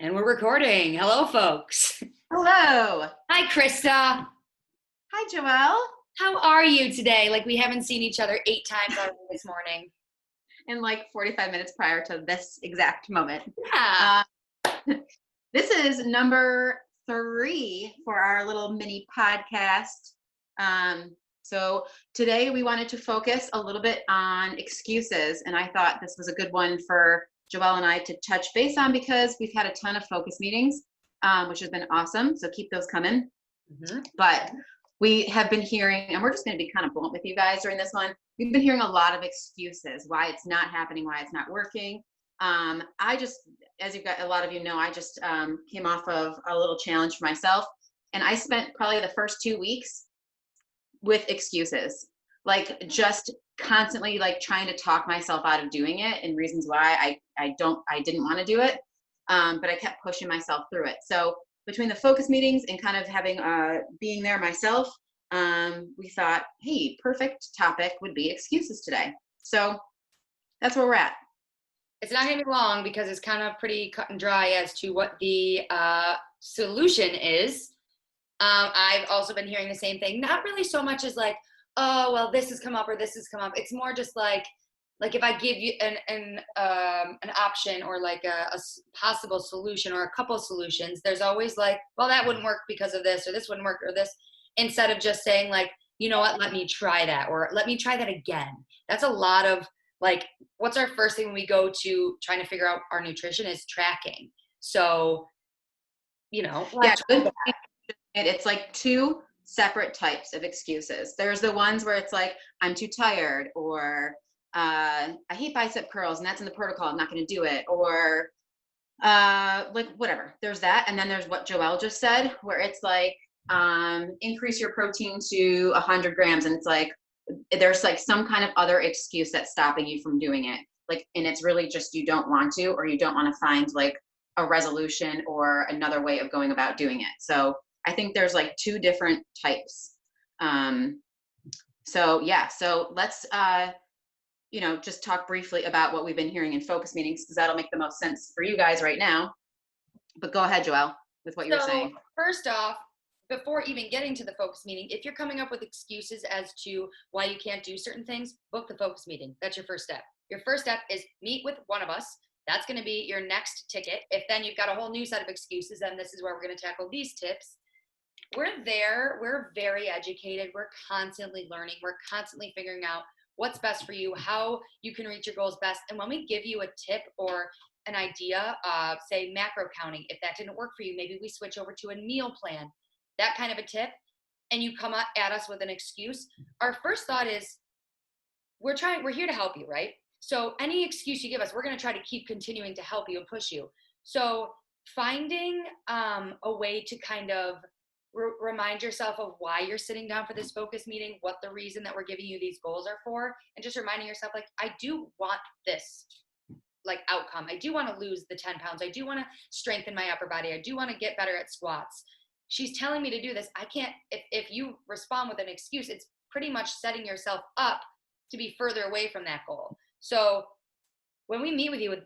And we're recording. Hello, folks. Hello. Hi, Krista. Hi, Joelle. How are you today? Like we haven't seen each other 8 times already this morning. In like 45 minutes prior to this exact moment. Yeah. This is number 3 for our little mini podcast. So today we wanted to focus a little bit on excuses, and I thought this was a good one for Joelle and I to touch base on because we've had a ton of focus meetings, which has been awesome. So keep those coming. But we have been hearing, and we're just going to be kind of blunt with you guys during this one. We've been hearing a lot of excuses why it's not happening, why it's not working. I just, as you've got a lot of you know, I just came off of a little challenge for myself, and I spent probably the first 2 weeks with excuses, like just constantly like trying to talk myself out of doing it and reasons why I didn't want to do it, but I kept pushing myself through it. So between the focus meetings and kind of having being there myself, we thought, hey, perfect topic would be excuses today. So that's where we're at. It's not going to be long because it's kind of pretty cut and dry as to what the solution is. I've also been hearing the same thing. Not really so much as like, oh, well, this has come up or this has come up. It's more just like if I give you an option or like a possible solution or a couple solutions, there's always like, well, that wouldn't work because of this, or this wouldn't work, or this, instead of just saying like, you know what, let me try that, or let me try that again. That's a lot of like, what's our first thing when we go to trying to figure out our nutrition is tracking. So, Yeah, it's like 2 separate types of excuses. There's the ones where it's like, I'm too tired, or I hate bicep curls and that's in the protocol, I'm not going to do it, or like whatever. There's that. And then there's what Joelle just said, where it's like, increase your protein to 100 grams. And it's like, there's like some kind of other excuse that's stopping you from doing it. Like, and it's really just, you don't want to, or you don't want to find like a resolution or another way of going about doing it. So I think there's like 2 different types. So yeah, so let's, just talk briefly about what we've been hearing in focus meetings, because that'll make the most sense for you guys right now. But go ahead, Joelle, with what you were saying. First off, before even getting to the focus meeting, if you're coming up with excuses as to why you can't do certain things, book the focus meeting. That's your first step. Your first step is meet with one of us. That's going to be your next ticket. If then you've got a whole new set of excuses, then this is where we're going to tackle these tips. We're there. We're very educated. We're constantly learning. We're constantly figuring out what's best for you, how you can reach your goals best. And when we give you a tip or an idea, say macro counting, if that didn't work for you, maybe we switch over to a meal plan, that kind of a tip, and you come at us with an excuse. Our first thought is, we're here to help you, right? So any excuse you give us, we're going to try to keep continuing to help you and push you. So finding a way to kind of remind yourself of why you're sitting down for this focus meeting, what the reason that we're giving you these goals are for, and just reminding yourself, like, I do want this like outcome. I do want to lose the 10 pounds. I do want to strengthen my upper body. I do want to get better at squats. She's telling me to do this. I can't, if you respond with an excuse, it's pretty much setting yourself up to be further away from that goal. So when we meet with you,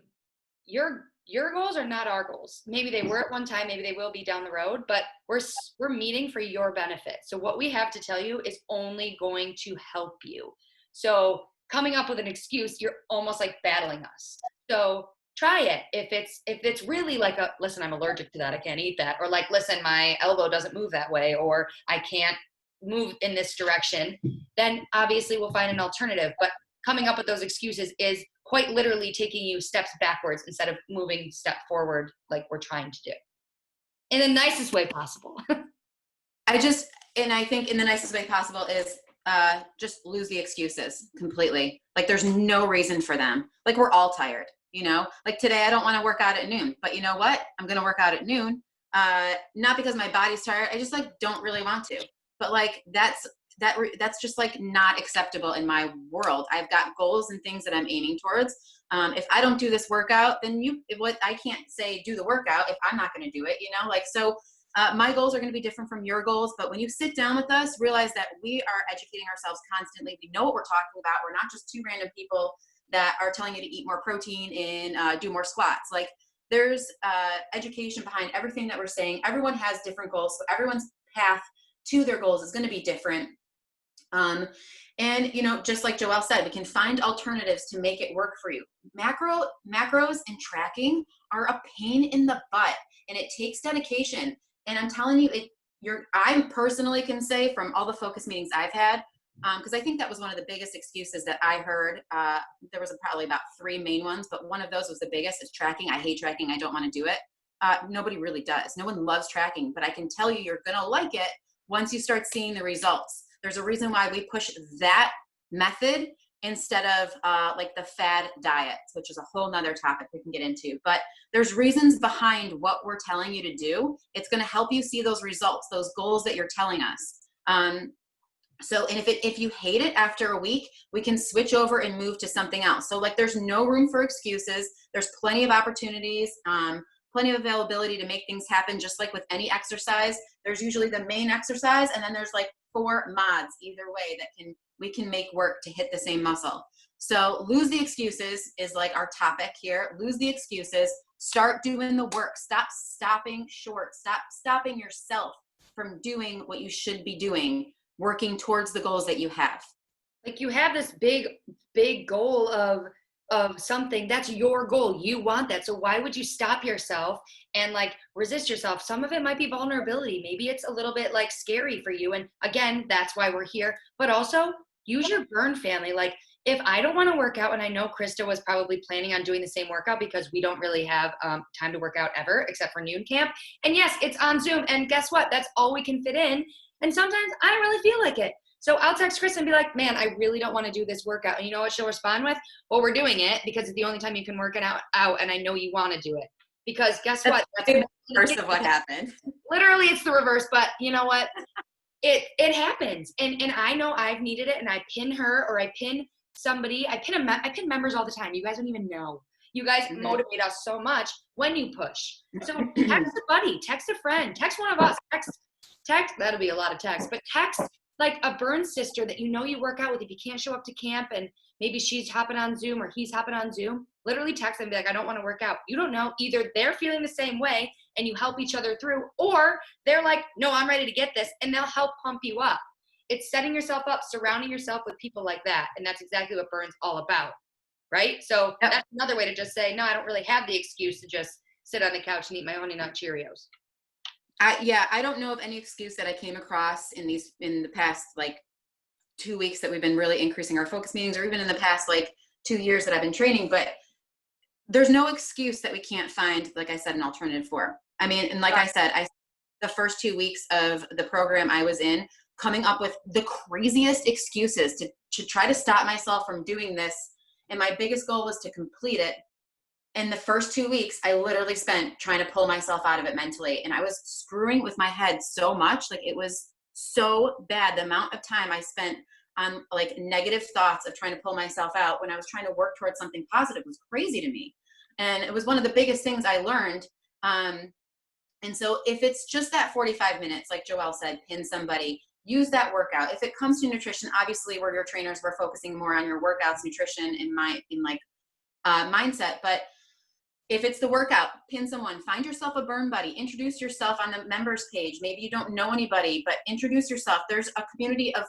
your goals are not our goals. Maybe they were at one time, maybe they will be down the road, but we're meeting for your benefit. So what we have to tell you is only going to help you. So coming up with an excuse, you're almost like battling us. So try it. If it's really like listen, I'm allergic to that, I can't eat that, or like, listen, my elbow doesn't move that way, or I can't move in this direction, then obviously we'll find an alternative. But coming up with those excuses is quite literally taking you steps backwards instead of moving step forward like we're trying to do in the nicest way possible. I think in the nicest way possible is just lose the excuses completely. Like, there's no reason for them. Like, we're all tired, like today I don't want to work out at noon, but you know what? I'm going to work out at noon. Not because my body's tired. I just like don't really want to, but like that's just like not acceptable in my world. I've got goals and things that I'm aiming towards. If I don't do this workout, then I can't say do the workout if I'm not going to do it, like, so my goals are going to be different from your goals. But when you sit down with us, realize that we are educating ourselves constantly. We know what we're talking about. We're not just 2 random people that are telling you to eat more protein and do more squats. Like, there's education behind everything that we're saying. Everyone has different goals, so everyone's path to their goals is going to be different. And just like Joelle said, we can find alternatives to make it work for you. Macros and tracking are a pain in the butt, and it takes dedication. And I'm telling you, I personally can say from all the focus meetings I've had, because I think that was one of the biggest excuses that I heard. There was probably about 3 main ones, but one of those was the biggest, is tracking. I hate tracking. I don't want to do it. Nobody really does. No one loves tracking, but I can tell you, you're going to like it once you start seeing the results. There's a reason why we push that method instead of like the fad diets, which is a whole nother topic we can get into. But there's reasons behind what we're telling you to do. It's going to help you see those results, those goals that you're telling us. And if you hate it after a week, we can switch over and move to something else. So like, there's no room for excuses. There's plenty of opportunities, plenty of availability to make things happen. Just like with any exercise, there's usually the main exercise, and then there's like 4 mods either way that we can make work to hit the same muscle. So lose the excuses is like our topic here. Lose the excuses, start doing the work, stop stopping short, stop stopping yourself from doing what you should be doing, working towards the goals that you have. Like, you have this big goal of something that's your goal. You want that. So why would you stop yourself and like resist yourself? Some of it might be vulnerability. Maybe it's a little bit like scary for you. And again, that's why we're here. But also use your burn family. Like, if I don't want to work out, and I know Krista was probably planning on doing the same workout because we don't really have time to work out ever except for noon camp. And yes, it's on Zoom. And guess what? That's all we can fit in. And sometimes I don't really feel like it. So I'll text Chris and be like, man, I really don't want to do this workout. And you know what she'll respond with? Well, we're doing it because it's the only time you can work it out, and I know you want to do it. Because guess what? That's the reverse of what happened. Literally, it's the reverse. But you know what? It happens. And I know I've needed it, and I pin her, or I pin somebody. I pin members all the time. You guys don't even know. You guys motivate us so much when you push. So text a buddy, text a friend, text one of us, text, that'll be a lot of text, but text like a burn sister that you know you work out with. If you can't show up to camp and maybe she's hopping on Zoom or he's hopping on Zoom, literally text them and be like, I don't want to work out. You don't know. Either they're feeling the same way and you help each other through, or they're like, no, I'm ready to get this, and they'll help pump you up. It's setting yourself up, surrounding yourself with people like that. And that's exactly what Burn's all about. Right? So that's another way to just say, no, I don't really have the excuse to just sit on the couch and eat my Honey Nut Cheerios. I don't know of any excuse that I came across in the past like 2 weeks that we've been really increasing our focus meetings, or even in the past like 2 years that I've been training, but there's no excuse that we can't find, like I said, an alternative for. I mean, and like I said, the first 2 weeks of the program I was in, coming up with the craziest excuses to try to stop myself from doing this. And my biggest goal was to complete it. In the first 2 weeks, I literally spent trying to pull myself out of it mentally. And I was screwing with my head so much. Like, it was so bad. The amount of time I spent on like negative thoughts of trying to pull myself out when I was trying to work towards something positive was crazy to me. And it was one of the biggest things I learned. And so if it's just that 45 minutes, like Joelle said, pin somebody, use that workout. If it comes to nutrition, obviously we're your trainers, we're focusing more on your workouts, nutrition, mindset. But if it's the workout, pin someone, find yourself a burn buddy, introduce yourself on the members page. Maybe you don't know anybody, but introduce yourself. There's a community of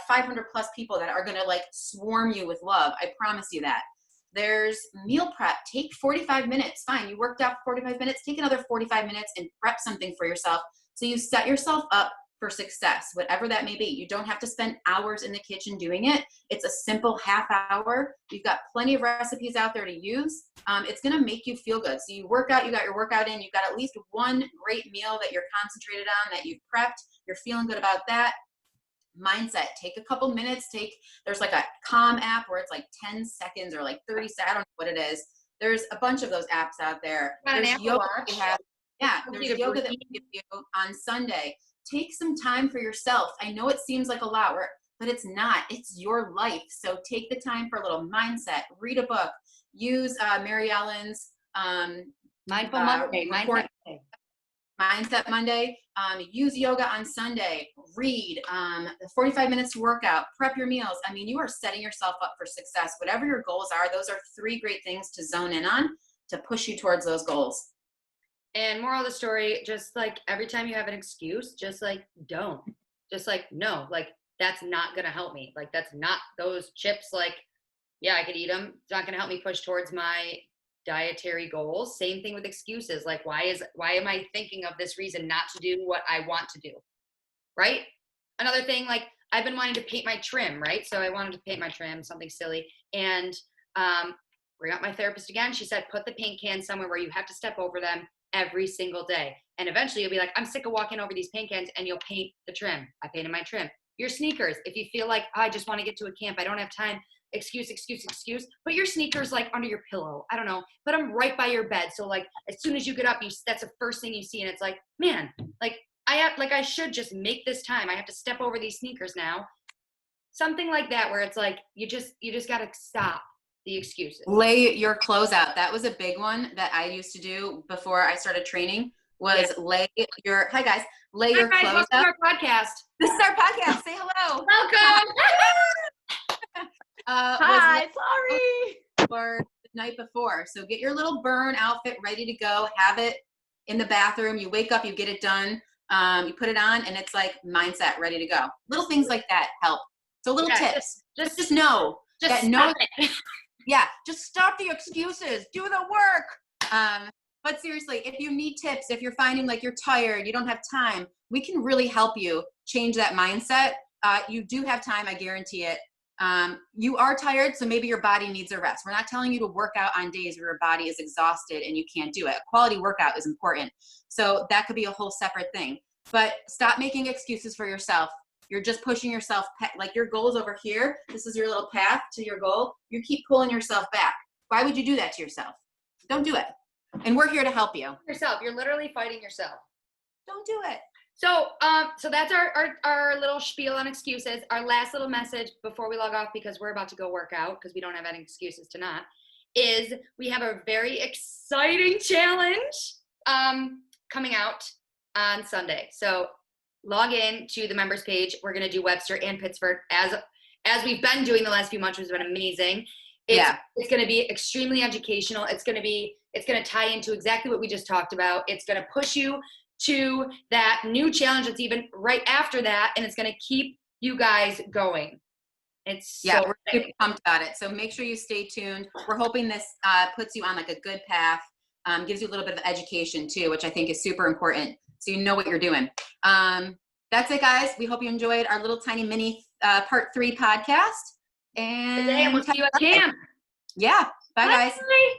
500 plus people that are going to like swarm you with love. I promise you that. There's meal prep. Take 45 minutes. Fine. You worked out for 45 minutes. Take another 45 minutes and prep something for yourself. So you set yourself up for success, whatever that may be. You don't have to spend hours in the kitchen doing it. It's a simple half hour. You've got plenty of recipes out there to use. It's going to make you feel good. So you work out, you got your workout in, you've got at least one great meal that you're concentrated on, that you've prepped. You're feeling good about that. Mindset. Take a couple minutes. There's like a Calm app where it's like 10 seconds or like 30 seconds. I don't know what it is. There's a bunch of those apps out there. There's yoga we have. Yeah, there's yoga that we give you on Sunday. Take some time for yourself. I know it seems like a lot, but it's not. It's your life. So take the time for a little mindset. Read a book. Use Mary Ellen's Mindful Monday. Mindset Monday. Use yoga on Sunday. Read. 45 minutes to work out. Prep your meals. I mean, you are setting yourself up for success. Whatever your goals are, those are 3 great things to zone in on. to push you towards those goals. And moral of the story, just like every time you have an excuse, just like don't. Just like no, like that's not gonna help me. Like that's not those chips, like, yeah, I could eat them. It's not gonna help me push towards my dietary goals. Same thing with excuses. Like why am I thinking of this reason not to do what I want to do? Right? Another thing, like I've been wanting to paint my trim, right? So I wanted to paint my trim, something silly. And bring up my therapist again. She said, put the paint cans somewhere where you have to step over them every single day. And eventually you'll be like, I'm sick of walking over these paint cans, and you'll paint the trim. I painted my trim. Your sneakers, if you feel like, oh, I just want to get to a camp, I don't have time, excuse. Put your sneakers like under your pillow. I don't know. Put them right by your bed. So like as soon as you get up, that's the first thing you see. And it's like, man, like I should just make this time. I have to step over these sneakers now. Something like that, where it's like, you just got to stop the excuses. Lay your clothes out. That was a big one that I used to do before I started training, was lay your, hi guys, lay your clothes welcome out. to our podcast. This is our podcast. Say hello. Welcome. Hi, sorry. For the night before. So get your little burn outfit ready to go. Have it in the bathroom. You wake up, you get it done. You put it on, and it's like mindset ready to go. Little things like that help. So little tips. Just know that yeah, just stop the excuses. Do the work. But seriously, if you need tips, if you're finding like you're tired, you don't have time, we can really help you change that mindset. You do have time, I guarantee it. You are tired, so maybe your body needs a rest. We're not telling you to work out on days where your body is exhausted and you can't do it. Quality workout is important. So that could be a whole separate thing. But stop making excuses for yourself. You're just pushing yourself, like your goal's over here. This is your little path to your goal. You keep pulling yourself back. Why would you do that to yourself? Don't do it. And we're here to help you. You're literally fighting yourself. Don't do it. So, so that's our little spiel on excuses. Our last little message before we log off, because we're about to go work out because we don't have any excuses to not, is we have a very exciting challenge coming out on Sunday. So log in to the members page. We're going to do Webster and Pittsford as we've been doing the last few months, which has been amazing. It's going to be extremely educational. It's going to tie into exactly what we just talked about. It's going to push you to that new challenge that's even right after that, and it's going to keep you guys going. We're super pumped about it. So make sure you stay tuned. We're hoping this puts you on like a good path, gives you a little bit of education too, which I think is super important, so you know what you're doing. That's it, guys. We hope you enjoyed our little tiny mini part 3 podcast. And we'll see you at camp. Yeah. Bye, guys. Bye.